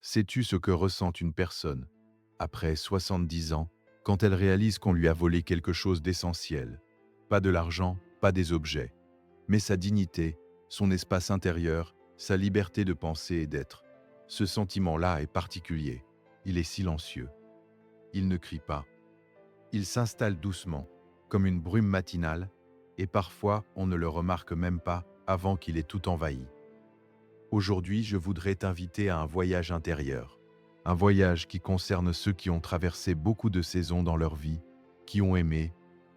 Sais-tu ce que ressent une personne, après 70 ans, quand elle réalise qu'on lui a volé quelque chose d'essentiel? Pas de l'argent, pas des objets, mais sa dignité, son espace intérieur, sa liberté de penser et d'être. Ce sentiment-là est particulier. Il est silencieux. Il ne crie pas. Il s'installe doucement, comme une brume matinale, et parfois on ne le remarque même pas avant qu'il ait tout envahi. Aujourd'hui, je voudrais t'inviter à un voyage intérieur. Un voyage qui concerne ceux qui ont traversé beaucoup de saisons dans leur vie, qui ont aimé,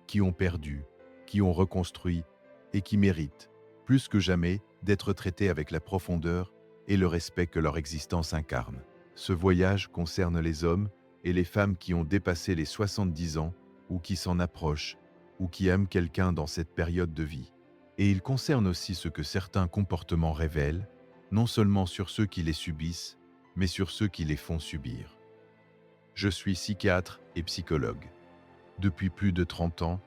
qui ont perdu, qui ont reconstruit et qui méritent, plus que jamais, d'être traités avec la profondeur et le respect que leur existence incarne. Ce voyage concerne les hommes et les femmes qui ont dépassé les 70 ans ou qui s'en approchent ou qui aiment quelqu'un dans cette période de vie. Et il concerne aussi ce que certains comportements révèlent, non seulement sur ceux qui les subissent, mais sur ceux qui les font subir. Je suis psychiatre et psychologue. Depuis plus de 30 ans,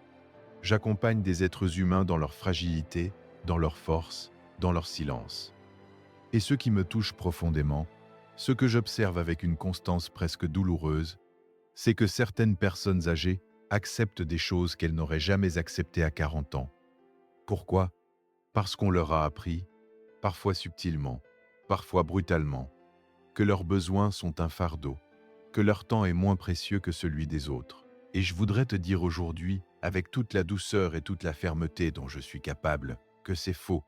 j'accompagne des êtres humains dans leur fragilité, dans leur force, dans leur silence. Et ce qui me touche profondément, ce que j'observe avec une constance presque douloureuse, c'est que certaines personnes âgées acceptent des choses qu'elles n'auraient jamais acceptées à 40 ans. Pourquoi? Parce qu'on leur a appris, parfois subtilement, parfois brutalement, que leurs besoins sont un fardeau, que leur temps est moins précieux que celui des autres. Et je voudrais te dire aujourd'hui, avec toute la douceur et toute la fermeté dont je suis capable, que c'est faux,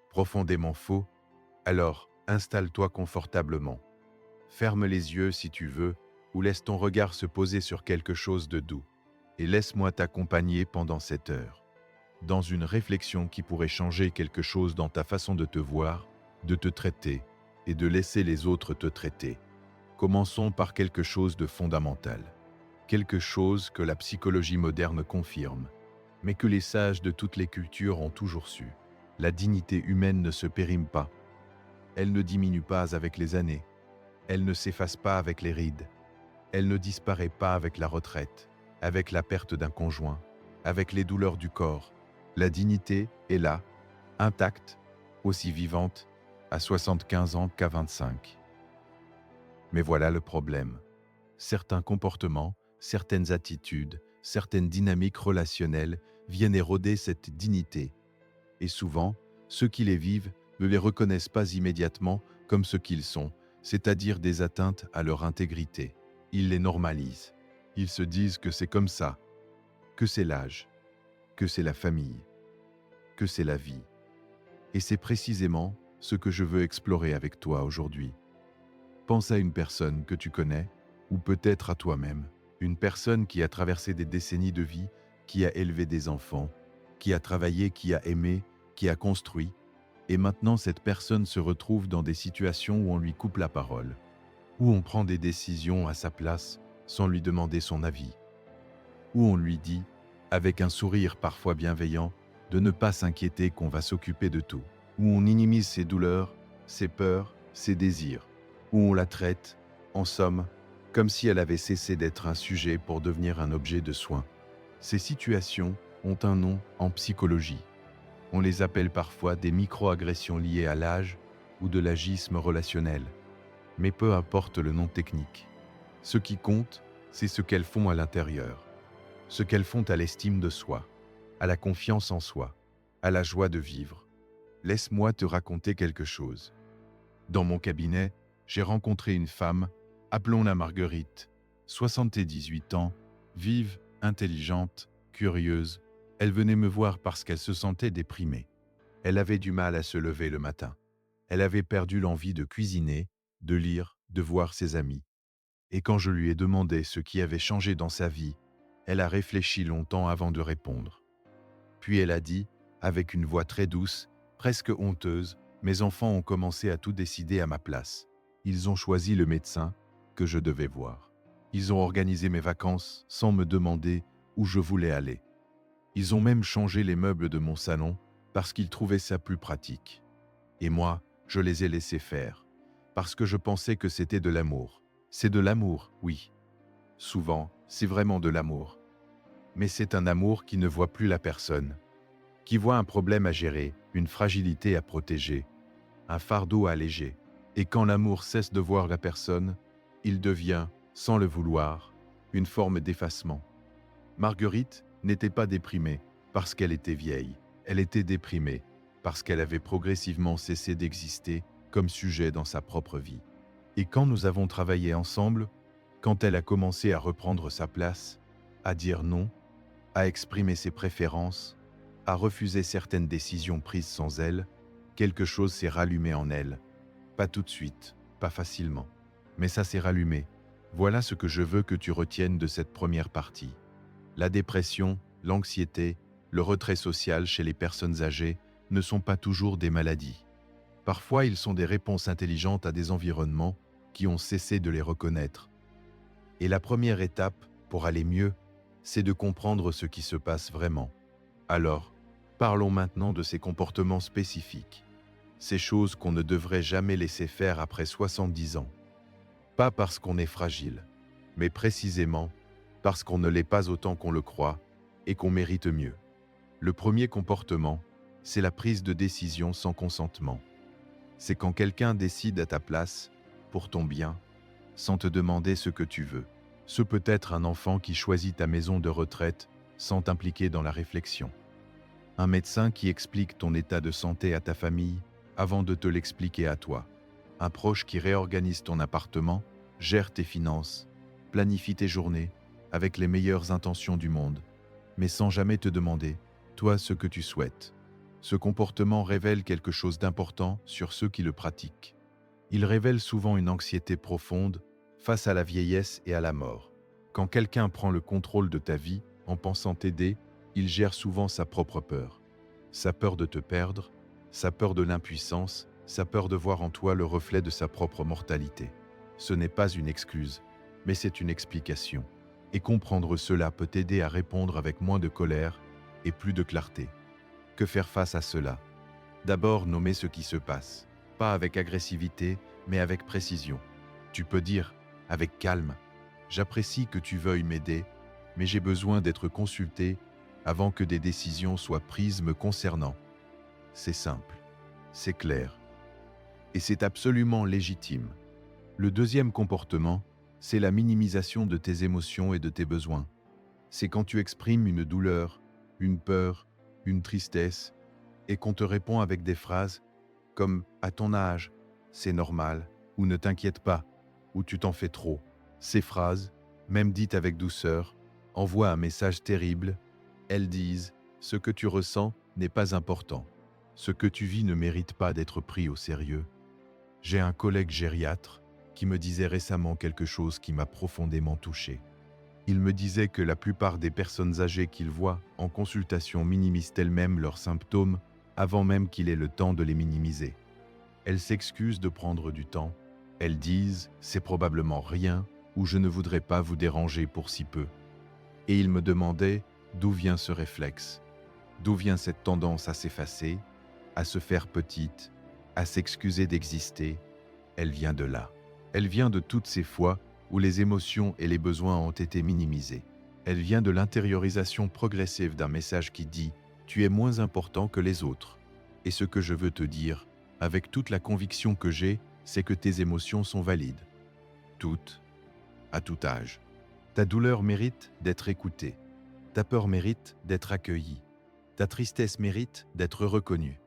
profondément faux. Alors, installe-toi confortablement. Ferme les yeux si tu veux, ou laisse ton regard se poser sur quelque chose de doux. Et laisse-moi t'accompagner pendant cette heure, dans une réflexion qui pourrait changer quelque chose dans ta façon de te voir, de te traiter et de laisser les autres te traiter. Commençons par quelque chose de fondamental, quelque chose que la psychologie moderne confirme, mais que les sages de toutes les cultures ont toujours su. La dignité humaine ne se périme pas, elle ne diminue pas avec les années, elle ne s'efface pas avec les rides, elle ne disparaît pas avec la retraite, avec la perte d'un conjoint, avec les douleurs du corps. La dignité est là, intacte, aussi vivante, à 75 ans qu'à 25. Mais voilà le problème. Certains comportements, certaines attitudes, certaines dynamiques relationnelles viennent éroder cette dignité. Et souvent, ceux qui les vivent ne les reconnaissent pas immédiatement comme ce qu'ils sont, c'est-à-dire des atteintes à leur intégrité. Ils les normalisent. Ils se disent que c'est comme ça, que c'est l'âge, que c'est la famille, que c'est la vie. Et c'est précisément ce que je veux explorer avec toi aujourd'hui. Pense à une personne que tu connais, ou peut-être à toi-même. Une personne qui a traversé des décennies de vie, qui a élevé des enfants, qui a travaillé, qui a aimé, qui a construit. Et maintenant, cette personne se retrouve dans des situations où on lui coupe la parole, où on prend des décisions à sa place sans lui demander son avis, où on lui dit, avec un sourire parfois bienveillant, de ne pas s'inquiéter qu'on va s'occuper de tout, où on minimise ses douleurs, ses peurs, ses désirs, où on la traite, en somme, comme si elle avait cessé d'être un sujet pour devenir un objet de soin. Ces situations ont un nom en psychologie. On les appelle parfois des micro-agressions liées à l'âge ou de l'agisme relationnel. Mais peu importe le nom technique. Ce qui compte, c'est ce qu'elles font à l'intérieur, ce qu'elles font à l'estime de soi, à la confiance en soi, à la joie de vivre. Laisse-moi te raconter quelque chose. Dans mon cabinet, j'ai rencontré une femme, appelons-la Marguerite, 78 ans, vive, intelligente, curieuse. Elle venait me voir parce qu'elle se sentait déprimée. Elle avait du mal à se lever le matin. Elle avait perdu l'envie de cuisiner, de lire, de voir ses amis. Et quand je lui ai demandé ce qui avait changé dans sa vie, elle a réfléchi longtemps avant de répondre. Puis elle a dit, avec une voix très douce, presque honteuse, mes enfants ont commencé à tout décider à ma place. Ils ont choisi le médecin que je devais voir. Ils ont organisé mes vacances sans me demander où je voulais aller. Ils ont même changé les meubles de mon salon parce qu'ils trouvaient ça plus pratique. Et moi, je les ai laissés faire, parce que je pensais que c'était de l'amour. C'est de l'amour, oui. Souvent, c'est vraiment de l'amour. Mais c'est un amour qui ne voit plus la personne, qui voit un problème à gérer, une fragilité à protéger, un fardeau à alléger. Et quand l'amour cesse de voir la personne, il devient, sans le vouloir, une forme d'effacement. Marguerite n'était pas déprimée parce qu'elle était vieille, elle était déprimée parce qu'elle avait progressivement cessé d'exister comme sujet dans sa propre vie. Et quand nous avons travaillé ensemble, quand elle a commencé à reprendre sa place, à dire non, à exprimer ses préférences, à refuser certaines décisions prises sans elle, quelque chose s'est rallumé en elle. Pas tout de suite, pas facilement, mais ça s'est rallumé. Voilà ce que je veux que tu retiennes de cette première partie. La dépression, l'anxiété, le retrait social chez les personnes âgées ne sont pas toujours des maladies. Parfois, ils sont des réponses intelligentes à des environnements qui ont cessé de les reconnaître. Et la première étape, pour aller mieux, c'est de comprendre ce qui se passe vraiment. Alors, parlons maintenant de ces comportements spécifiques. Ces choses qu'on ne devrait jamais laisser faire après 70 ans. Pas parce qu'on est fragile, mais précisément parce qu'on ne l'est pas autant qu'on le croit et qu'on mérite mieux. Le premier comportement, c'est la prise de décision sans consentement. C'est quand quelqu'un décide à ta place, pour ton bien, sans te demander ce que tu veux. Ce peut être un enfant qui choisit ta maison de retraite sans t'impliquer dans la réflexion. Un médecin qui explique ton état de santé à ta famille avant de te l'expliquer à toi. Un proche qui réorganise ton appartement, gère tes finances, planifie tes journées avec les meilleures intentions du monde, mais sans jamais te demander, toi, ce que tu souhaites. Ce comportement révèle quelque chose d'important sur ceux qui le pratiquent. Il révèle souvent une anxiété profonde face à la vieillesse et à la mort. Quand quelqu'un prend le contrôle de ta vie en pensant t'aider, il gère souvent sa propre peur. Sa peur de te perdre, sa peur de l'impuissance, sa peur de voir en toi le reflet de sa propre mortalité. Ce n'est pas une excuse, mais c'est une explication. Et comprendre cela peut t'aider à répondre avec moins de colère et plus de clarté. Que faire face à cela? D'abord, nommer ce qui se passe. Pas avec agressivité, mais avec précision. Tu peux dire, avec calme, « J'apprécie que tu veuilles m'aider, mais j'ai besoin d'être consulté avant que des décisions soient prises me concernant. » C'est simple, c'est clair, et c'est absolument légitime. Le deuxième comportement, c'est la minimisation de tes émotions et de tes besoins. C'est quand tu exprimes une douleur, une peur, une tristesse, et qu'on te répond avec des phrases comme « à ton âge, c'est normal » ou « ne t'inquiète pas » ou « tu t'en fais trop ». Ces phrases, même dites avec douceur, envoient un message terrible. Elles disent « ce que tu ressens n'est pas important. Ce que tu vis ne mérite pas d'être pris au sérieux. » J'ai un collègue gériatre qui me disait récemment quelque chose qui m'a profondément touché. Il me disait que la plupart des personnes âgées qu'il voit en consultation minimisent elles-mêmes leurs symptômes avant même qu'il ait le temps de les minimiser. Elles s'excusent de prendre du temps. Elles disent « c'est probablement rien » ou « je ne voudrais pas vous déranger pour si peu ». Et il me demandait d'où vient ce réflexe, d'où vient cette tendance à s'effacer, à se faire petite, à s'excuser d'exister. Elle vient de là. Elle vient de toutes ces fois où les émotions et les besoins ont été minimisés. Elle vient de l'intériorisation progressive d'un message qui dit « tu es moins important que les autres ». Et ce que je veux te dire, avec toute la conviction que j'ai, c'est que tes émotions sont valides. Toutes, à tout âge. Ta douleur mérite d'être écoutée. Ta peur mérite d'être accueillie. Ta tristesse mérite d'être reconnue.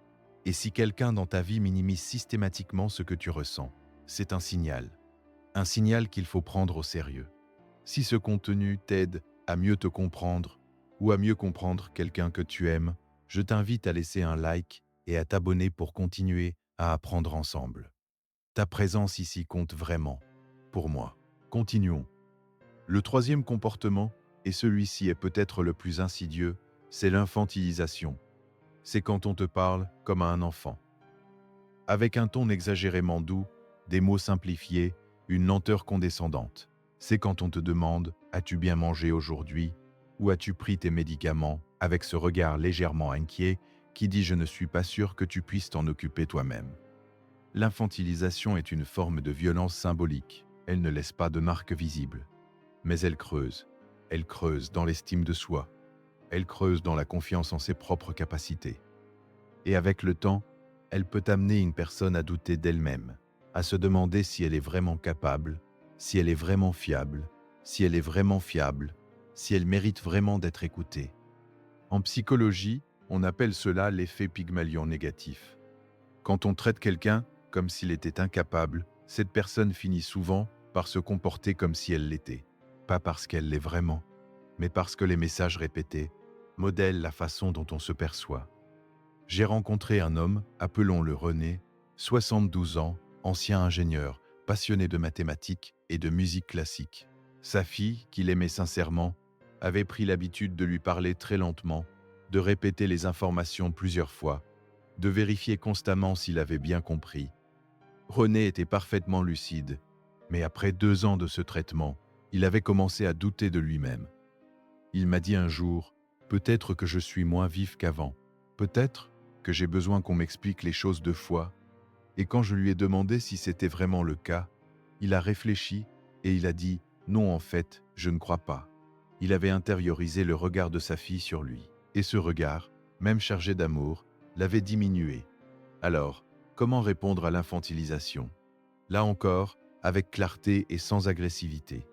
Et si quelqu'un dans ta vie minimise systématiquement ce que tu ressens, c'est un signal. Un signal qu'il faut prendre au sérieux. Si ce contenu t'aide à mieux te comprendre ou à mieux comprendre quelqu'un que tu aimes, je t'invite à laisser un like et à t'abonner pour continuer à apprendre ensemble. Ta présence ici compte vraiment, pour moi. Continuons. Le troisième comportement, et celui-ci est peut-être le plus insidieux, c'est l'infantilisation. C'est quand on te parle comme à un enfant. Avec un ton exagérément doux, des mots simplifiés, une lenteur condescendante. C'est quand on te demande « As-tu bien mangé aujourd'hui ?» ou « As-tu pris tes médicaments ?» avec ce regard légèrement inquiet qui dit « Je ne suis pas sûr que tu puisses t'en occuper toi-même ». L'infantilisation est une forme de violence symbolique. Elle ne laisse pas de marque visible. Mais elle creuse dans l'estime de soi. Elle creuse dans la confiance en ses propres capacités. Et avec le temps, elle peut amener une personne à douter d'elle-même, à se demander si elle est vraiment capable, si elle est vraiment fiable, si elle est vraiment fiable, si elle mérite vraiment d'être écoutée. En psychologie, on appelle cela l'effet Pygmalion négatif. Quand on traite quelqu'un comme s'il était incapable, cette personne finit souvent par se comporter comme si elle l'était. Pas parce qu'elle l'est vraiment, mais parce que les messages répétés modèlent la façon dont on se perçoit. J'ai rencontré un homme, appelons-le René, 72 ans, ancien ingénieur, passionné de mathématiques et de musique classique. Sa fille, qu'il aimait sincèrement, avait pris l'habitude de lui parler très lentement, de répéter les informations plusieurs fois, de vérifier constamment s'il avait bien compris. René était parfaitement lucide, mais après 2 ans de ce traitement, il avait commencé à douter de lui-même. Il m'a dit un jour, « Peut-être que je suis moins vif qu'avant. Peut-être que j'ai besoin qu'on m'explique les choses 2 fois. » Et quand je lui ai demandé si c'était vraiment le cas, il a réfléchi et il a dit « Non, en fait, je ne crois pas. » Il avait intériorisé le regard de sa fille sur lui. Et ce regard, même chargé d'amour, l'avait diminué. Alors, comment répondre à l'infantilisation? Là encore, avec clarté et sans agressivité.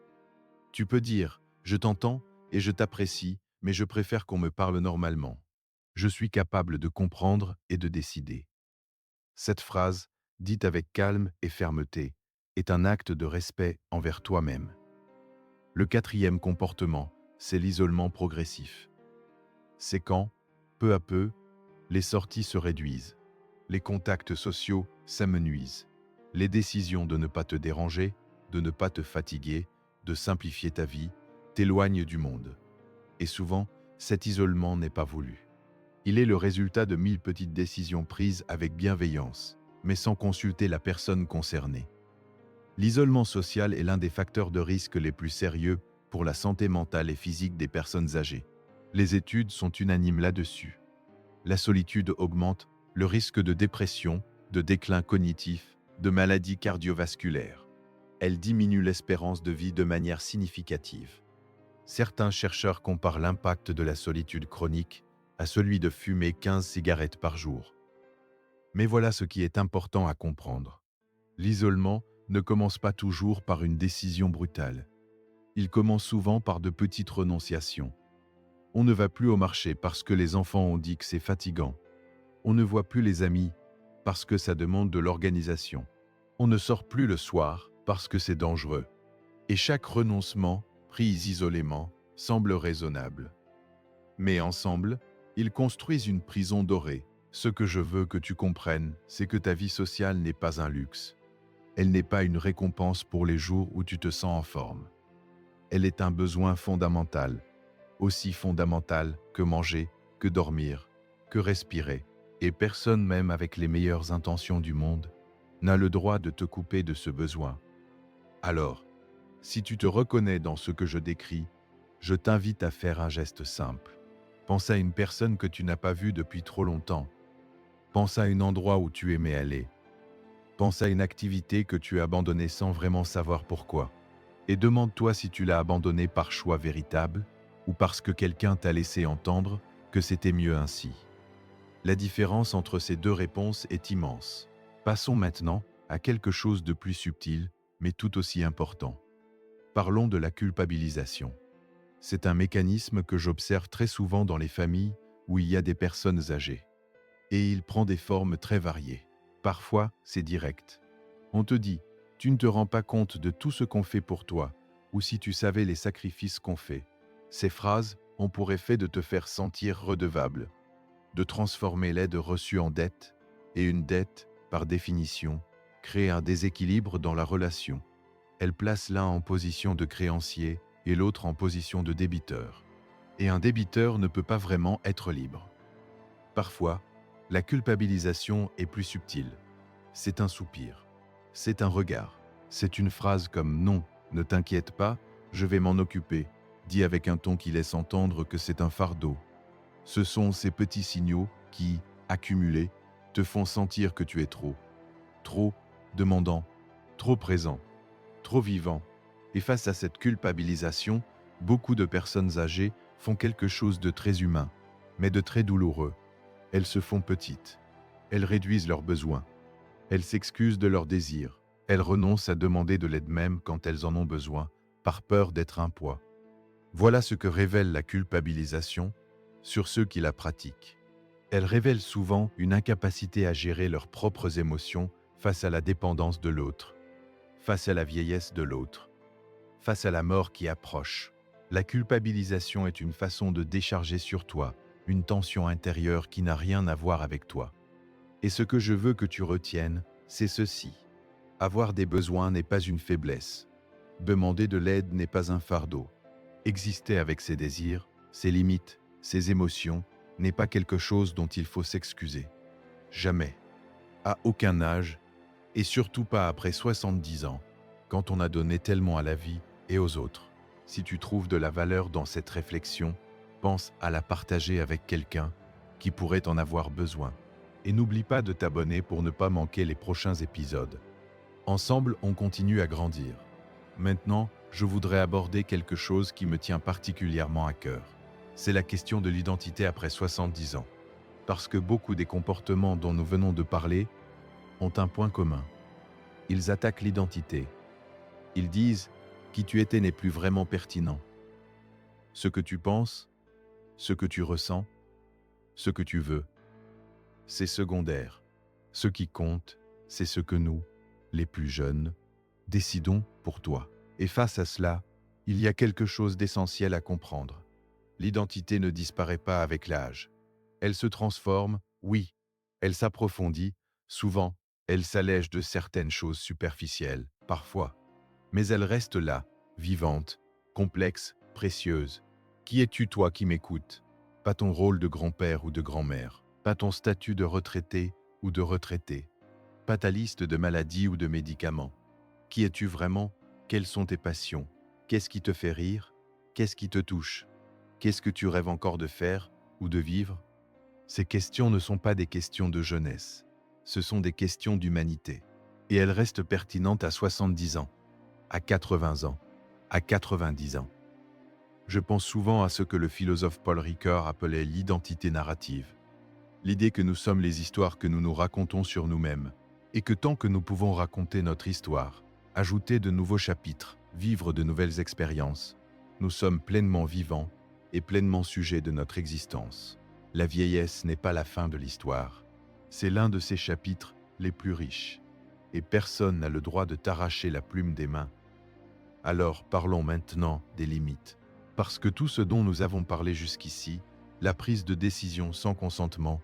Tu peux dire « Je t'entends et je t'apprécie, mais je préfère qu'on me parle normalement. Je suis capable de comprendre et de décider. » Cette phrase, dite avec calme et fermeté, est un acte de respect envers toi-même. Le 4e comportement, c'est l'isolement progressif. C'est quand, peu à peu, les sorties se réduisent, les contacts sociaux s'amenuisent, les décisions de ne pas te déranger, de ne pas te fatiguer, de simplifier ta vie, t'éloignent du monde. Et souvent, cet isolement n'est pas voulu. Il est le résultat de 1000 petites décisions prises avec bienveillance, mais sans consulter la personne concernée. L'isolement social est l'un des facteurs de risque les plus sérieux pour la santé mentale et physique des personnes âgées. Les études sont unanimes là-dessus. La solitude augmente le risque de dépression, de déclin cognitif, de maladies cardiovasculaires. Elle diminue l'espérance de vie de manière significative. Certains chercheurs comparent l'impact de la solitude chronique à celui de fumer 15 cigarettes par jour. Mais voilà ce qui est important à comprendre. L'isolement ne commence pas toujours par une décision brutale. Il commence souvent par de petites renonciations. On ne va plus au marché parce que les enfants ont dit que c'est fatigant. On ne voit plus les amis parce que ça demande de l'organisation. On ne sort plus le soir parce que c'est dangereux. Et chaque renoncement, pris isolément, semble raisonnable. Mais ensemble, ils construisent une prison dorée. Ce que je veux que tu comprennes, c'est que ta vie sociale n'est pas un luxe. Elle n'est pas une récompense pour les jours où tu te sens en forme. Elle est un besoin fondamental, aussi fondamental que manger, que dormir, que respirer. Et personne, même avec les meilleures intentions du monde, n'a le droit de te couper de ce besoin. Alors, si tu te reconnais dans ce que je décris, je t'invite à faire un geste simple. Pense à une personne que tu n'as pas vue depuis trop longtemps. Pense à un endroit où tu aimais aller. Pense à une activité que tu as abandonnée sans vraiment savoir pourquoi. Et demande-toi si tu l'as abandonnée par choix véritable ou parce que quelqu'un t'a laissé entendre que c'était mieux ainsi. La différence entre ces 2 réponses est immense. Passons maintenant à quelque chose de plus subtil, mais tout aussi important. Parlons de la culpabilisation. C'est un mécanisme que j'observe très souvent dans les familles où il y a des personnes âgées. Et il prend des formes très variées. Parfois, c'est direct. On te dit « Tu ne te rends pas compte de tout ce qu'on fait pour toi » ou « Si tu savais les sacrifices qu'on fait ». Ces phrases ont pour effet de te faire sentir redevable, de transformer l'aide reçue en dette, et une dette, par définition, crée un déséquilibre dans la relation. Elle place l'un en position de créancier et l'autre en position de débiteur. Et un débiteur ne peut pas vraiment être libre. Parfois, la culpabilisation est plus subtile. C'est un soupir, c'est un regard, c'est une phrase comme « Non, ne t'inquiète pas, je vais m'en occuper », dit avec un ton qui laisse entendre que c'est un fardeau. Ce sont ces petits signaux qui, accumulés, te font sentir que tu es trop demandant, trop présent, trop vivant. Et face à cette culpabilisation, beaucoup de personnes âgées font quelque chose de très humain, mais de très douloureux. Elles se font petites. Elles réduisent leurs besoins. Elles s'excusent de leurs désirs. Elles renoncent à demander de l'aide même quand elles en ont besoin, par peur d'être un poids. Voilà ce que révèle la culpabilisation sur ceux qui la pratiquent. Elle révèle souvent une incapacité à gérer leurs propres émotions face à la dépendance de l'autre, face à la vieillesse de l'autre, face à la mort qui approche. La culpabilisation est une façon de décharger sur toi une tension intérieure qui n'a rien à voir avec toi. Et ce que je veux que tu retiennes, c'est ceci. Avoir des besoins n'est pas une faiblesse. Demander de l'aide n'est pas un fardeau. Exister avec ses désirs, ses limites, ses émotions, n'est pas quelque chose dont il faut s'excuser. Jamais. À aucun âge, et surtout pas après 70 ans, quand on a donné tellement à la vie et aux autres. Si tu trouves de la valeur dans cette réflexion, pense à la partager avec quelqu'un qui pourrait en avoir besoin. Et n'oublie pas de t'abonner pour ne pas manquer les prochains épisodes. Ensemble, on continue à grandir. Maintenant, je voudrais aborder quelque chose qui me tient particulièrement à cœur. C'est la question de l'identité après 70 ans. Parce que beaucoup des comportements dont nous venons de parler ont un point commun. Ils attaquent l'identité. Ils disent « qui tu étais n'est plus vraiment pertinent ». Ce que tu penses, ce que tu ressens, ce que tu veux, c'est secondaire. Ce qui compte, c'est ce que nous, les plus jeunes, décidons pour toi. Et face à cela, il y a quelque chose d'essentiel à comprendre. L'identité ne disparaît pas avec l'âge. Elle se transforme, oui. Elle s'approfondit, souvent. Elle s'allège de certaines choses superficielles, parfois. Mais elle reste là, vivante, complexe, précieuse. Qui es-tu, toi qui m'écoutes? Pas ton rôle de grand-père ou de grand-mère. Pas ton statut de retraité ou de retraité. Pas ta liste de maladies ou de médicaments. Qui es-tu vraiment? Quelles sont tes passions? Qu'est-ce qui te fait rire? Qu'est-ce qui te touche? Qu'est-ce que tu rêves encore de faire ou de vivre? Ces questions ne sont pas des questions de jeunesse. Ce sont des questions d'humanité. Et elles restent pertinentes à 70 ans, à 80 ans, à 90 ans. Je pense souvent à ce que le philosophe Paul Ricoeur appelait l'identité narrative. L'idée que nous sommes les histoires que nous nous racontons sur nous-mêmes, et que tant que nous pouvons raconter notre histoire, ajouter de nouveaux chapitres, vivre de nouvelles expériences, nous sommes pleinement vivants et pleinement sujets de notre existence. La vieillesse n'est pas la fin de l'histoire. C'est l'un de ses chapitres les plus riches. Et personne n'a le droit de t'arracher la plume des mains. Alors parlons maintenant des limites. Parce que tout ce dont nous avons parlé jusqu'ici, la prise de décision sans consentement,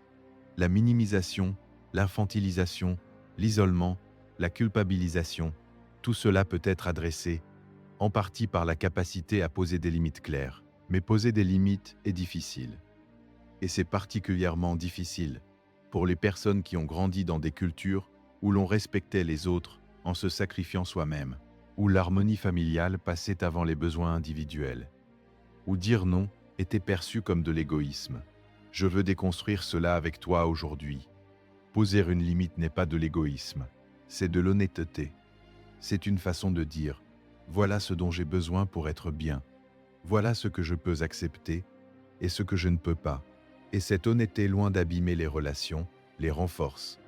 la minimisation, l'infantilisation, l'isolement, la culpabilisation, tout cela peut être adressé, en partie par la capacité à poser des limites claires. Mais poser des limites est difficile. Et c'est particulièrement difficile pour les personnes qui ont grandi dans des cultures où l'on respectait les autres en se sacrifiant soi-même, où l'harmonie familiale passait avant les besoins individuels, où dire non était perçu comme de l'égoïsme. Je veux déconstruire cela avec toi aujourd'hui. Poser une limite n'est pas de l'égoïsme, c'est de l'honnêteté. C'est une façon de dire « voilà ce dont j'ai besoin pour être bien, voilà ce que je peux accepter et ce que je ne peux pas ». Et cette honnêteté, loin d'abîmer les relations, les renforce.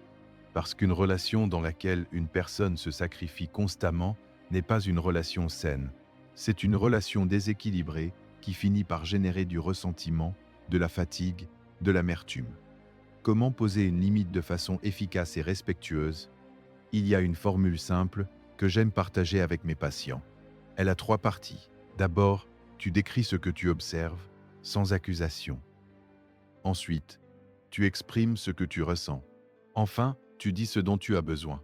Parce qu'une relation dans laquelle une personne se sacrifie constamment n'est pas une relation saine. C'est une relation déséquilibrée qui finit par générer du ressentiment, de la fatigue, de l'amertume. Comment poser une limite de façon efficace et respectueuse? Il y a une formule simple que j'aime partager avec mes patients. Elle a 3 parties. D'abord, tu décris ce que tu observes, sans accusation. Ensuite, tu exprimes ce que tu ressens. Enfin, tu dis ce dont tu as besoin.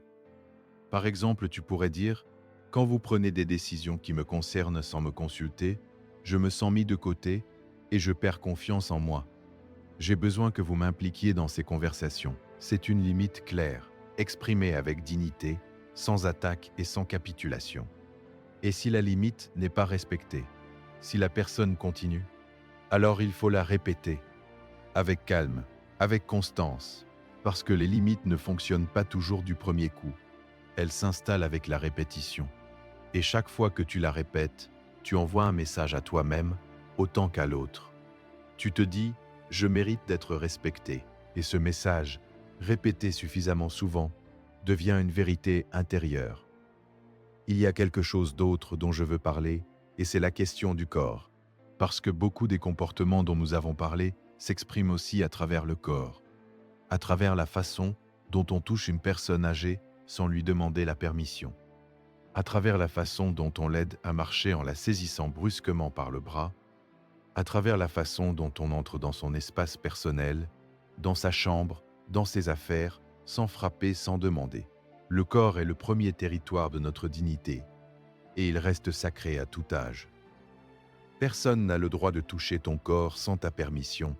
Par exemple, tu pourrais dire « Quand vous prenez des décisions qui me concernent sans me consulter, je me sens mis de côté et je perds confiance en moi. J'ai besoin que vous m'impliquiez dans ces conversations. » C'est une limite claire, exprimée avec dignité, sans attaque et sans capitulation. Et si la limite n'est pas respectée, si la personne continue, alors il faut la répéter, avec calme, avec constance, parce que les limites ne fonctionnent pas toujours du premier coup. Elles s'installent avec la répétition. Et chaque fois que tu la répètes, tu envoies un message à toi-même autant qu'à l'autre. Tu te dis « je mérite d'être respecté ». Et ce message, répété suffisamment souvent, devient une vérité intérieure. Il y a quelque chose d'autre dont je veux parler, et c'est la question du corps. Parce que beaucoup des comportements dont nous avons parlé s'expriment aussi à travers le corps, à travers la façon dont on touche une personne âgée sans lui demander la permission, à travers la façon dont on l'aide à marcher en la saisissant brusquement par le bras, à travers la façon dont on entre dans son espace personnel, dans sa chambre, dans ses affaires, sans frapper, sans demander. Le corps est le premier territoire de notre dignité, et il reste sacré à tout âge. Personne n'a le droit de toucher ton corps sans ta permission.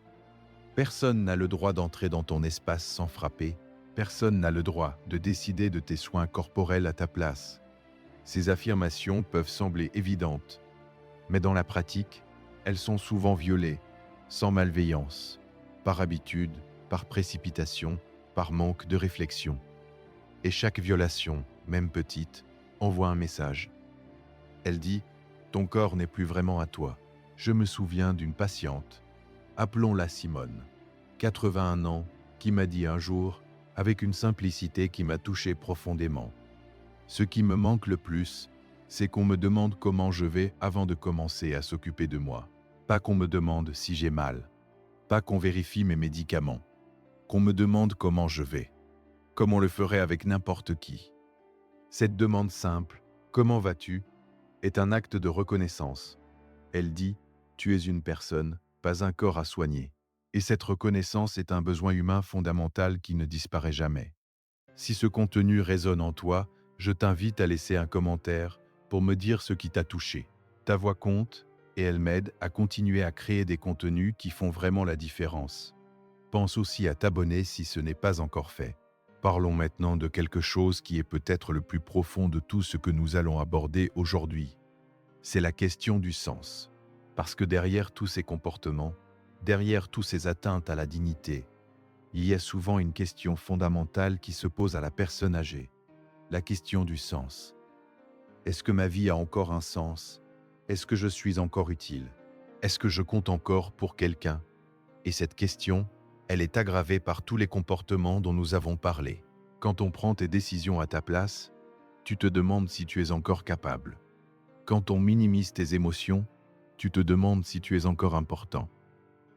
Personne n'a le droit d'entrer dans ton espace sans frapper. Personne n'a le droit de décider de tes soins corporels à ta place. Ces affirmations peuvent sembler évidentes, mais dans la pratique, elles sont souvent violées, sans malveillance, par habitude, par précipitation, par manque de réflexion. Et chaque violation, même petite, envoie un message. Elle dit « Ton corps n'est plus vraiment à toi ». Je me souviens d'une patiente, appelons-la Simone, 81 ans, qui m'a dit un jour, avec une simplicité qui m'a touché profondément. Ce qui me manque le plus, c'est qu'on me demande comment je vais avant de commencer à s'occuper de moi. Pas qu'on me demande si j'ai mal. Pas qu'on vérifie mes médicaments. Qu'on me demande comment je vais. Comme on le ferait avec n'importe qui. Cette demande simple, « Comment vas-tu ?», est un acte de reconnaissance. Elle dit, « Tu es une personne, pas un corps à soigner ». Et cette reconnaissance est un besoin humain fondamental qui ne disparaît jamais. Si ce contenu résonne en toi, je t'invite à laisser un commentaire pour me dire ce qui t'a touché. Ta voix compte et elle m'aide à continuer à créer des contenus qui font vraiment la différence. Pense aussi à t'abonner si ce n'est pas encore fait. Parlons maintenant de quelque chose qui est peut-être le plus profond de tout ce que nous allons aborder aujourd'hui. C'est la question du sens. Parce que derrière tous ces comportements, derrière toutes ces atteintes à la dignité, il y a souvent une question fondamentale qui se pose à la personne âgée. La question du sens. Est-ce que ma vie a encore un sens? Est-ce que je suis encore utile? Est-ce que je compte encore pour quelqu'un? Et cette question, elle est aggravée par tous les comportements dont nous avons parlé. Quand on prend tes décisions à ta place, tu te demandes si tu es encore capable. Quand on minimise tes émotions, tu te demandes si tu es encore important.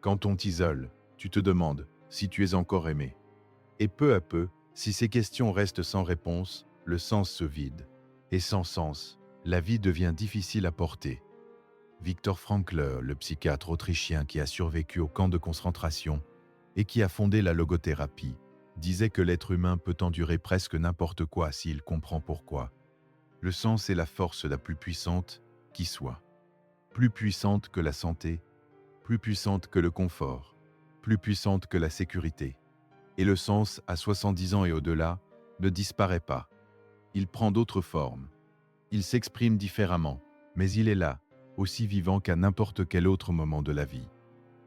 Quand on t'isole, tu te demandes si tu es encore aimé. Et peu à peu, si ces questions restent sans réponse, le sens se vide. Et sans sens, la vie devient difficile à porter. Viktor Frankl, le psychiatre autrichien qui a survécu au camp de concentration et qui a fondé la logothérapie, disait que l'être humain peut endurer presque n'importe quoi s'il comprend pourquoi. Le sens est la force la plus puissante qui soit. Plus puissante que la santé, plus puissante que le confort, plus puissante que la sécurité. Et le sens, à 70 ans et au-delà, ne disparaît pas. Il prend d'autres formes. Il s'exprime différemment, mais il est là, aussi vivant qu'à n'importe quel autre moment de la vie.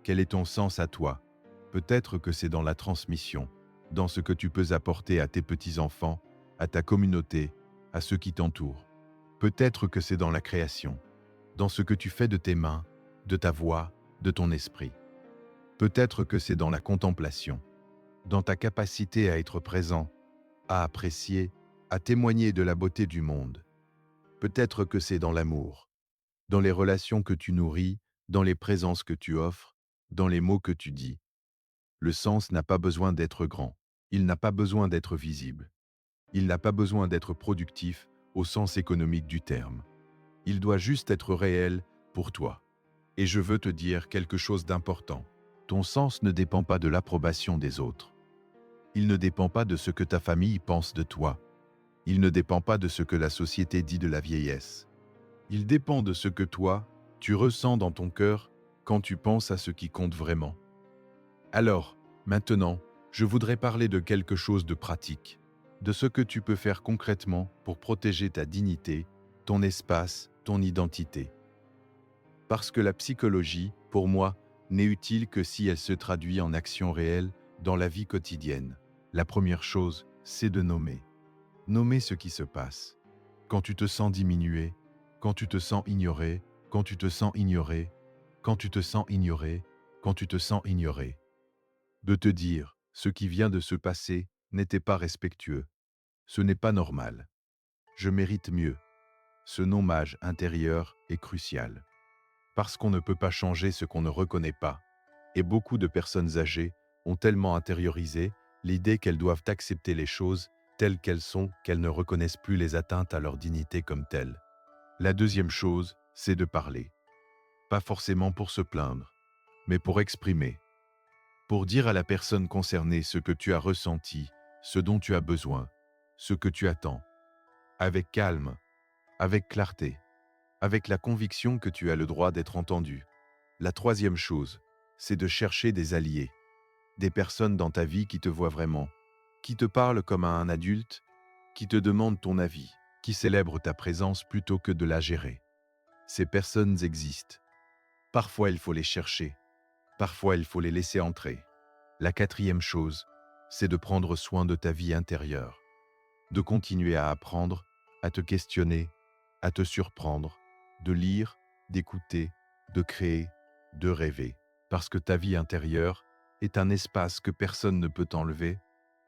Quel est ton sens à toi? Peut-être que c'est dans la transmission, dans ce que tu peux apporter à tes petits-enfants, à ta communauté, à ceux qui t'entourent. Peut-être que c'est dans la création, dans ce que tu fais de tes mains, de ta voix, de ton esprit. Peut-être que c'est dans la contemplation, dans ta capacité à être présent, à apprécier, à témoigner de la beauté du monde. Peut-être que c'est dans l'amour, dans les relations que tu nourris, dans les présences que tu offres, dans les mots que tu dis. Le sens n'a pas besoin d'être grand, il n'a pas besoin d'être visible, il n'a pas besoin d'être productif au sens économique du terme. Il doit juste être réel pour toi. Et je veux te dire quelque chose d'important. Ton sens ne dépend pas de l'approbation des autres. Il ne dépend pas de ce que ta famille pense de toi. Il ne dépend pas de ce que la société dit de la vieillesse. Il dépend de ce que toi, tu ressens dans ton cœur quand tu penses à ce qui compte vraiment. Alors, maintenant, je voudrais parler de quelque chose de pratique, de ce que tu peux faire concrètement pour protéger ta dignité, ton espace, ton identité. Parce que la psychologie, pour moi, n'est utile que si elle se traduit en actions réelles dans la vie quotidienne. La première chose, c'est de nommer. Nommer ce qui se passe. Quand tu te sens diminué, quand tu te sens ignoré, quand tu te sens ignoré, quand tu te sens ignoré, quand tu te sens ignoré. De te dire, ce qui vient de se passer n'était pas respectueux. Ce n'est pas normal. Je mérite mieux. Ce nommage intérieur est crucial. Parce qu'on ne peut pas changer ce qu'on ne reconnaît pas. Et beaucoup de personnes âgées ont tellement intériorisé l'idée qu'elles doivent accepter les choses telles qu'elles sont qu'elles ne reconnaissent plus les atteintes à leur dignité comme telles. La deuxième chose, c'est de parler. Pas forcément pour se plaindre, mais pour exprimer. Pour dire à la personne concernée ce que tu as ressenti, ce dont tu as besoin, ce que tu attends. Avec calme, avec clarté, avec la conviction que tu as le droit d'être entendu. La troisième chose, c'est de chercher des alliés, des personnes dans ta vie qui te voient vraiment, qui te parlent comme à un adulte, qui te demandent ton avis, qui célèbrent ta présence plutôt que de la gérer. Ces personnes existent. Parfois il faut les chercher, parfois il faut les laisser entrer. La quatrième chose, c'est de prendre soin de ta vie intérieure, de continuer à apprendre, à te questionner, à te surprendre, de lire, d'écouter, de créer, de rêver. Parce que ta vie intérieure est un espace que personne ne peut enlever,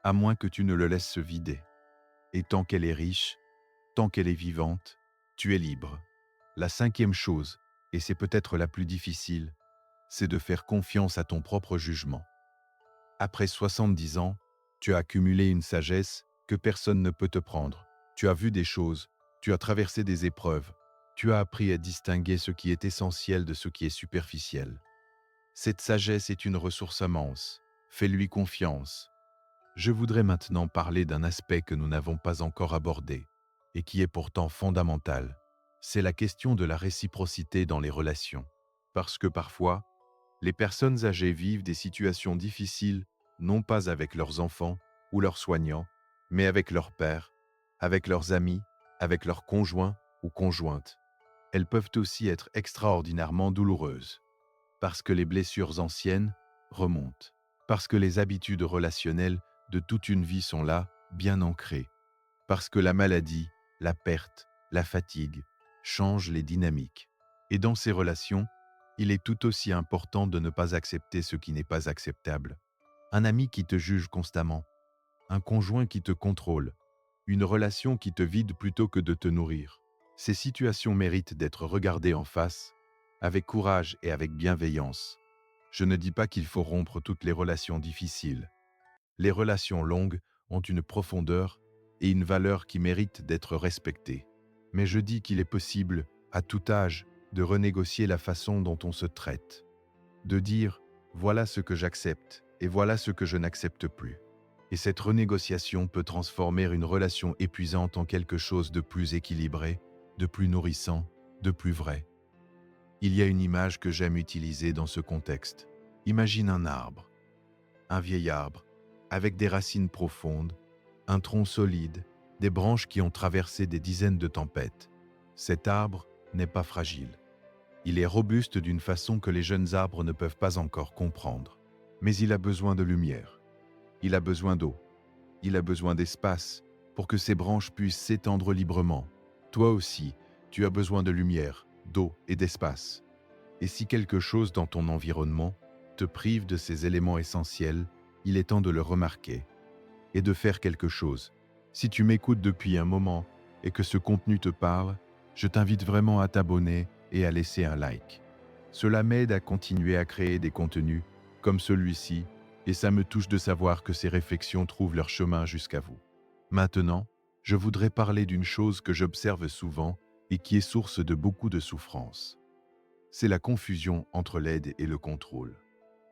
à moins que tu ne le laisses se vider. Et tant qu'elle est riche, tant qu'elle est vivante, tu es libre. La cinquième chose, et c'est peut-être la plus difficile, c'est de faire confiance à ton propre jugement. Après 70 ans, tu as accumulé une sagesse que personne ne peut te prendre. Tu as vu des choses, tu as traversé des épreuves, tu as appris à distinguer ce qui est essentiel de ce qui est superficiel. Cette sagesse est une ressource immense. Fais-lui confiance. Je voudrais maintenant parler d'un aspect que nous n'avons pas encore abordé et qui est pourtant fondamental. C'est la question de la réciprocité dans les relations. Parce que parfois, les personnes âgées vivent des situations difficiles, non pas avec leurs enfants ou leurs soignants, mais avec leurs pères, avec leurs amis, avec leurs conjoints ou conjointes. Elles peuvent aussi être extraordinairement douloureuses, parce que les blessures anciennes remontent, parce que les habitudes relationnelles de toute une vie sont là, bien ancrées, parce que la maladie, la perte, la fatigue changent les dynamiques. Et dans ces relations, il est tout aussi important de ne pas accepter ce qui n'est pas acceptable. Un ami qui te juge constamment, un conjoint qui te contrôle, une relation qui te vide plutôt que de te nourrir. Ces situations méritent d'être regardées en face, avec courage et avec bienveillance. Je ne dis pas qu'il faut rompre toutes les relations difficiles. Les relations longues ont une profondeur et une valeur qui méritent d'être respectées. Mais je dis qu'il est possible, à tout âge, de renégocier la façon dont on se traite. De dire « voilà ce que j'accepte et voilà ce que je n'accepte plus ». Et cette renégociation peut transformer une relation épuisante en quelque chose de plus équilibré, de plus nourrissant, de plus vrai. Il y a une image que j'aime utiliser dans ce contexte. Imagine un arbre, un vieil arbre, avec des racines profondes, un tronc solide, des branches qui ont traversé des dizaines de tempêtes. Cet arbre n'est pas fragile. Il est robuste d'une façon que les jeunes arbres ne peuvent pas encore comprendre. Mais il a besoin de lumière. Il a besoin d'eau. Il a besoin d'espace pour que ses branches puissent s'étendre librement. Toi aussi, tu as besoin de lumière, d'eau et d'espace. Et si quelque chose dans ton environnement te prive de ces éléments essentiels, il est temps de le remarquer et de faire quelque chose. Si tu m'écoutes depuis un moment et que ce contenu te parle, je t'invite vraiment à t'abonner et à laisser un like. Cela m'aide à continuer à créer des contenus comme celui-ci et ça me touche de savoir que ces réflexions trouvent leur chemin jusqu'à vous. Maintenant, je voudrais parler d'une chose que j'observe souvent et qui est source de beaucoup de souffrance. C'est la confusion entre l'aide et le contrôle.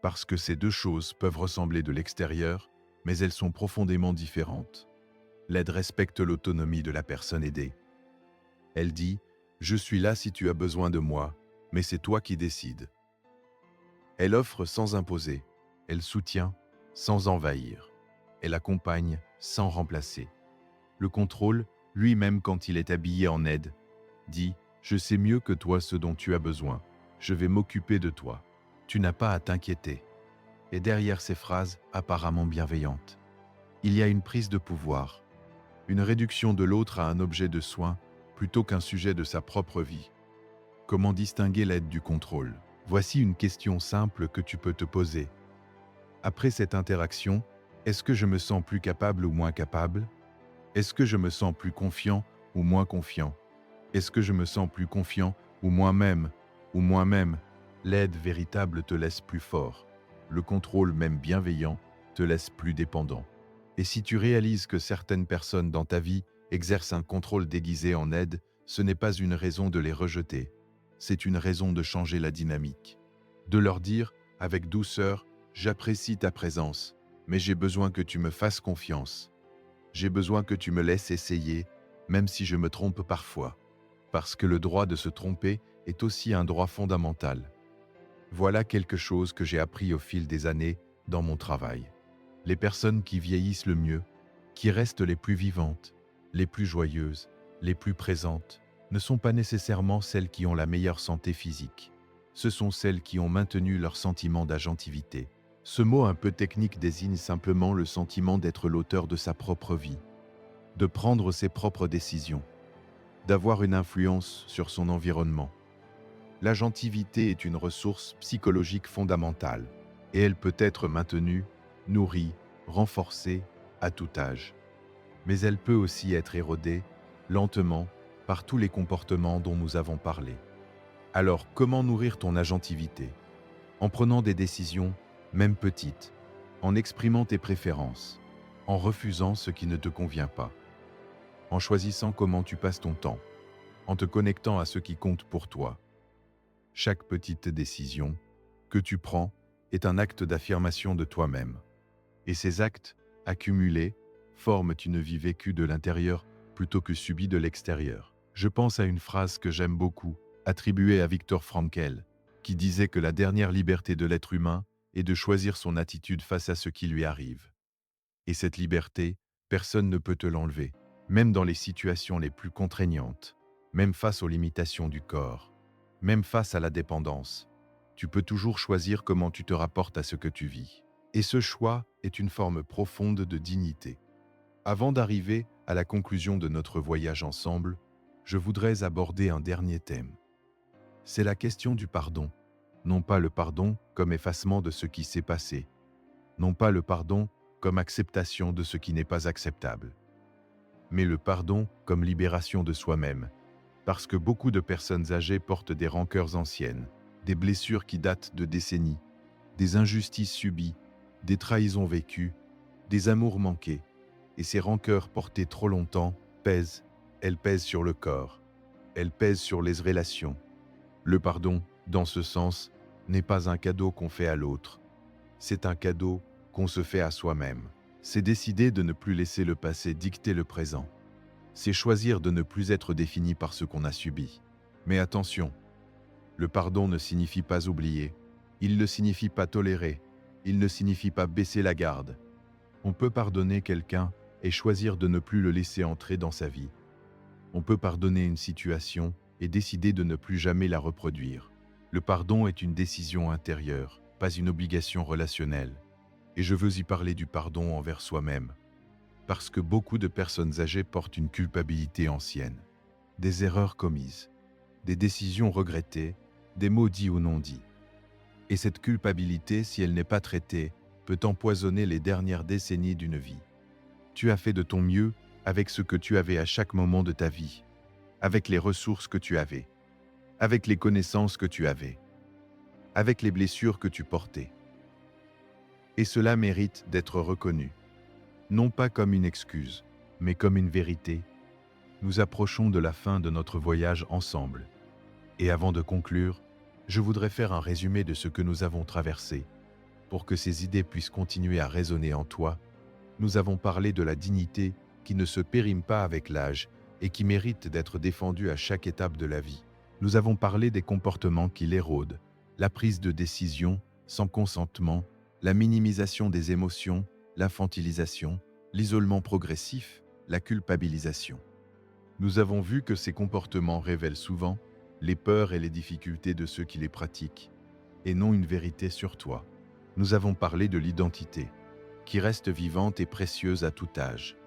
Parce que ces deux choses peuvent ressembler de l'extérieur, mais elles sont profondément différentes. L'aide respecte l'autonomie de la personne aidée. Elle dit « Je suis là si tu as besoin de moi, mais c'est toi qui décides ». Elle offre sans imposer, elle soutient sans envahir, elle accompagne sans remplacer. Le contrôle, lui-même quand il est habillé en aide, dit « Je sais mieux que toi ce dont tu as besoin, je vais m'occuper de toi, tu n'as pas à t'inquiéter ». Et derrière ces phrases apparemment bienveillantes, il y a une prise de pouvoir, une réduction de l'autre à un objet de soin plutôt qu'un sujet de sa propre vie. Comment distinguer l'aide du contrôle? Voici une question simple que tu peux te poser. Après cette interaction, est-ce que je me sens plus capable ou moins capable? Est-ce que je me sens plus confiant ou moins confiant? Est-ce que je me sens plus confiant ou moi-même? L'aide véritable te laisse plus fort. Le contrôle, même bienveillant, te laisse plus dépendant. Et si tu réalises que certaines personnes dans ta vie exercent un contrôle déguisé en aide, ce n'est pas une raison de les rejeter. C'est une raison de changer la dynamique. De leur dire, avec douceur, j'apprécie ta présence, mais j'ai besoin que tu me fasses confiance. J'ai besoin que tu me laisses essayer, même si je me trompe parfois. Parce que le droit de se tromper est aussi un droit fondamental. Voilà quelque chose que j'ai appris au fil des années dans mon travail. Les personnes qui vieillissent le mieux, qui restent les plus vivantes, les plus joyeuses, les plus présentes, ne sont pas nécessairement celles qui ont la meilleure santé physique. Ce sont celles qui ont maintenu leur sentiment d'agentivité. Ce mot un peu technique désigne simplement le sentiment d'être l'auteur de sa propre vie, de prendre ses propres décisions, d'avoir une influence sur son environnement. L'agentivité est une ressource psychologique fondamentale et elle peut être maintenue, nourrie, renforcée à tout âge. Mais elle peut aussi être érodée, lentement, par tous les comportements dont nous avons parlé. Alors, comment nourrir ton agentivité? En prenant des décisions, même petites, en exprimant tes préférences, en refusant ce qui ne te convient pas, en choisissant comment tu passes ton temps, en te connectant à ce qui compte pour toi. Chaque petite décision que tu prends est un acte d'affirmation de toi-même. Et ces actes, accumulés, forment une vie vécue de l'intérieur plutôt que subie de l'extérieur. Je pense à une phrase que j'aime beaucoup, attribuée à Viktor Frankl, qui disait que la dernière liberté de l'être humain est de choisir son attitude face à ce qui lui arrive. Et cette liberté, personne ne peut te l'enlever, même dans les situations les plus contraignantes, même face aux limitations du corps, même face à la dépendance. Tu peux toujours choisir comment tu te rapportes à ce que tu vis. Et ce choix est une forme profonde de dignité. Avant d'arriver à la conclusion de notre voyage ensemble, je voudrais aborder un dernier thème. C'est la question du pardon. Non pas le pardon comme effacement de ce qui s'est passé. Non pas le pardon comme acceptation de ce qui n'est pas acceptable. Mais le pardon comme libération de soi-même. Parce que beaucoup de personnes âgées portent des rancœurs anciennes, des blessures qui datent de décennies, des injustices subies, des trahisons vécues, des amours manqués. Et ces rancœurs portées trop longtemps pèsent. Elles pèsent sur le corps. Elles pèsent sur les relations. Le pardon, dans ce sens, n'est pas un cadeau qu'on fait à l'autre. C'est un cadeau qu'on se fait à soi-même. C'est décider de ne plus laisser le passé dicter le présent. C'est choisir de ne plus être défini par ce qu'on a subi. Mais attention, le pardon ne signifie pas oublier. Il ne signifie pas tolérer. Il ne signifie pas baisser la garde. On peut pardonner quelqu'un et choisir de ne plus le laisser entrer dans sa vie. On peut pardonner une situation et décider de ne plus jamais la reproduire. Le pardon est une décision intérieure, pas une obligation relationnelle. Et je veux y parler du pardon envers soi-même. Parce que beaucoup de personnes âgées portent une culpabilité ancienne. Des erreurs commises, des décisions regrettées, des mots dits ou non dits. Et cette culpabilité, si elle n'est pas traitée, peut empoisonner les dernières décennies d'une vie. Tu as fait de ton mieux avec ce que tu avais à chaque moment de ta vie, avec les ressources que tu avais, avec les connaissances que tu avais, avec les blessures que tu portais. Et cela mérite d'être reconnu, non pas comme une excuse, mais comme une vérité. Nous approchons de la fin de notre voyage ensemble. Et avant de conclure, je voudrais faire un résumé de ce que nous avons traversé. Pour que ces idées puissent continuer à résonner en toi, nous avons parlé de la dignité qui ne se périme pas avec l'âge et qui mérite d'être défendue à chaque étape de la vie. Nous avons parlé des comportements qui l'érodent, la prise de décision sans consentement, la minimisation des émotions, l'infantilisation, l'isolement progressif, la culpabilisation. Nous avons vu que ces comportements révèlent souvent les peurs et les difficultés de ceux qui les pratiquent, et non une vérité sur toi. Nous avons parlé de l'identité, qui reste vivante et précieuse à tout âge.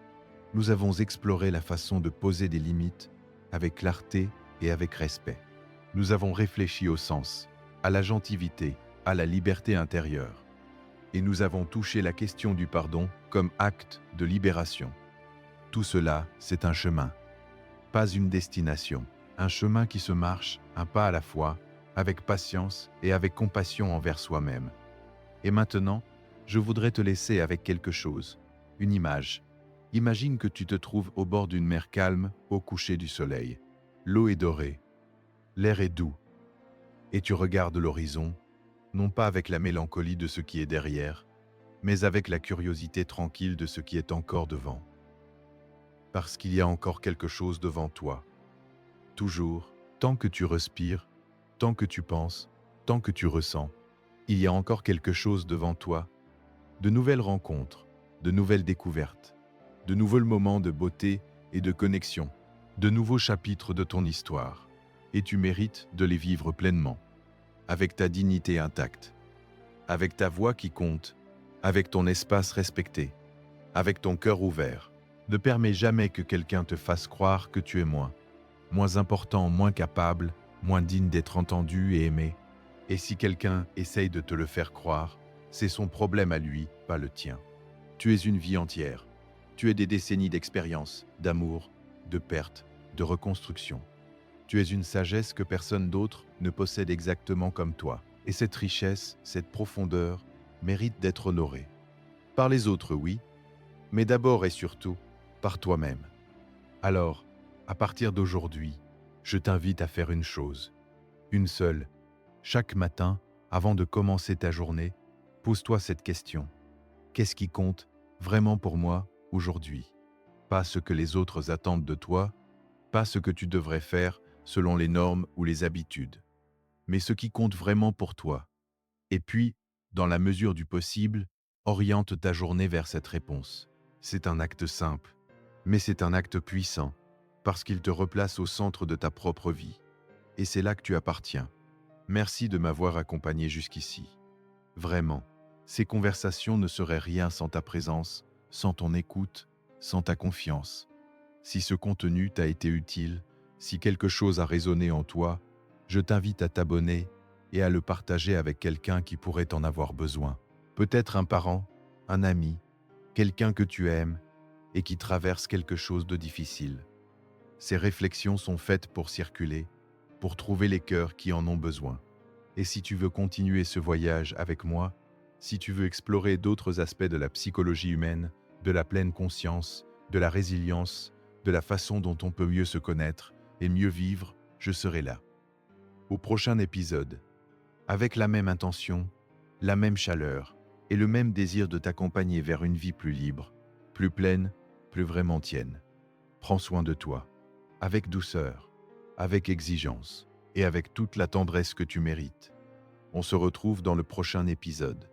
Nous avons exploré la façon de poser des limites avec clarté et avec respect. Nous avons réfléchi au sens, à l'agentivité, à la liberté intérieure. Et nous avons touché la question du pardon comme acte de libération. Tout cela, c'est un chemin, pas une destination. Un chemin qui se marche, un pas à la fois, avec patience et avec compassion envers soi-même. Et maintenant, je voudrais te laisser avec quelque chose, une image. Imagine que tu te trouves au bord d'une mer calme, au coucher du soleil. L'eau est dorée, l'air est doux, et tu regardes l'horizon, non pas avec la mélancolie de ce qui est derrière, mais avec la curiosité tranquille de ce qui est encore devant. Parce qu'il y a encore quelque chose devant toi. Toujours, tant que tu respires, tant que tu penses, tant que tu ressens, il y a encore quelque chose devant toi. De nouvelles rencontres, de nouvelles découvertes, de nouveaux moments de beauté et de connexion, de nouveaux chapitres de ton histoire. Et tu mérites de les vivre pleinement, avec ta dignité intacte, avec ta voix qui compte, avec ton espace respecté, avec ton cœur ouvert. Ne permets jamais que quelqu'un te fasse croire que tu es moins important, moins capable, moins digne d'être entendu et aimé. Et si quelqu'un essaye de te le faire croire, c'est son problème à lui, pas le tien. Tu es une vie entière. Tu es des décennies d'expérience, d'amour, de perte, de reconstruction. Tu es une sagesse que personne d'autre ne possède exactement comme toi. Et cette richesse, cette profondeur, mérite d'être honorée. Par les autres, oui, mais d'abord et surtout, par toi-même. Alors, à partir d'aujourd'hui, je t'invite à faire une chose, une seule. Chaque matin, avant de commencer ta journée, pose-toi cette question. Qu'est-ce qui compte vraiment pour moi aujourd'hui? Pas ce que les autres attendent de toi, pas ce que tu devrais faire selon les normes ou les habitudes, mais ce qui compte vraiment pour toi. Et puis, dans la mesure du possible, oriente ta journée vers cette réponse. C'est un acte simple, mais c'est un acte puissant, parce qu'il te replace au centre de ta propre vie. Et c'est là que tu appartiens. Merci de m'avoir accompagné jusqu'ici. Vraiment, ces conversations ne seraient rien sans ta présence, sans ton écoute, sans ta confiance. Si ce contenu t'a été utile, si quelque chose a résonné en toi, je t'invite à t'abonner et à le partager avec quelqu'un qui pourrait en avoir besoin. Peut-être un parent, un ami, quelqu'un que tu aimes et qui traverse quelque chose de difficile. Ces réflexions sont faites pour circuler, pour trouver les cœurs qui en ont besoin. Et si tu veux continuer ce voyage avec moi, si tu veux explorer d'autres aspects de la psychologie humaine, de la pleine conscience, de la résilience, de la façon dont on peut mieux se connaître et mieux vivre, je serai là. Au prochain épisode, avec la même intention, la même chaleur et le même désir de t'accompagner vers une vie plus libre, plus pleine, plus vraiment tienne. Prends soin de toi, avec douceur, avec exigence et avec toute la tendresse que tu mérites. On se retrouve dans le prochain épisode.